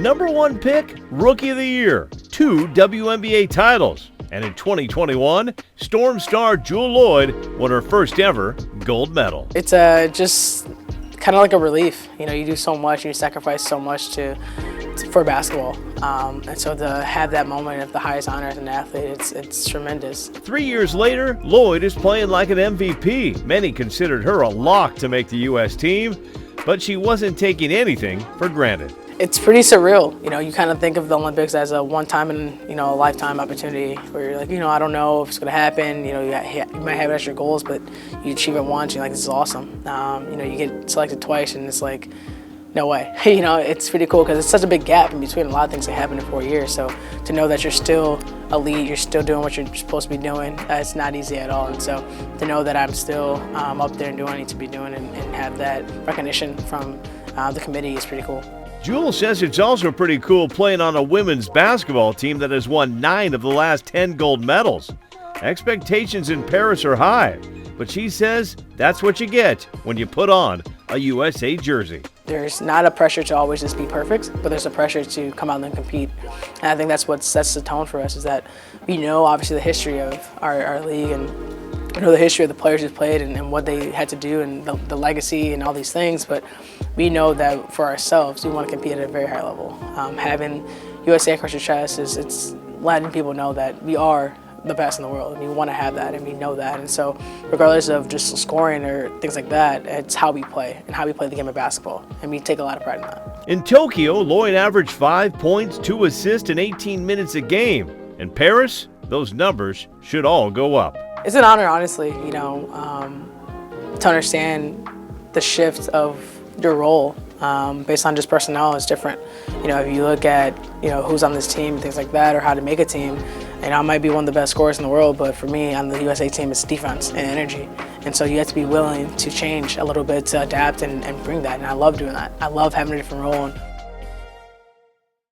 #1 pick, Rookie of the Year, 2 WNBA titles, and in 2021, Storm star Jewell Loyd won her first ever gold medal. It's just kind of like a relief. You know, you do so much, you sacrifice so much for basketball, and so to have that moment of the highest honor as an athlete, it's tremendous. 3 years later, Loyd is playing like an MVP. Many considered her a lock to make the U.S. team, but she wasn't taking anything for granted. It's pretty surreal. You know, you kind of think of the Olympics as a one-time and, a lifetime opportunity where you're like, I don't know if it's going to happen. You might have extra goals, but you achieve it once, you're like, this is awesome. You get selected twice, and it's like, no way. It's pretty cool because it's such a big gap in between a lot of things that happen in 4 years. So to know that you're still elite, you're still doing what you're supposed to be doing, it's not easy at all. And so to know that I'm still up there and doing what I need to be doing and have that recognition from the committee is pretty cool. Jewell says it's also pretty cool playing on a women's basketball team that has won 9 of the last 10 gold medals. Expectations in Paris are high, but she says that's what you get when you put on a USA jersey. There's not a pressure to always just be perfect, but there's a pressure to come out and compete. And I think that's what sets the tone for us, is that we know obviously the history of our league, and the history of the players who've played and what they had to do and the legacy and all these things, but we know that for ourselves, we want to compete at a very high level. Having USA across your chest it's letting people know that we are the best in the world, and we want to have that, and we know that. And so regardless of just scoring or things like that, it's how we play and how we play the game of basketball, and we take a lot of pride in that. In Tokyo, Loyd averaged 5 points, 2 assists, and 18 minutes a game. In Paris, those numbers should all go up. It's an honor, honestly, to understand the shift of your role based on just personnel is different. If you look at, who's on this team, things like that, or how to make a team, I might be one of the best scorers in the world, but for me, on the USA team, it's defense and energy. And so you have to be willing to change a little bit to adapt and bring that, and I love doing that. I love having a different role.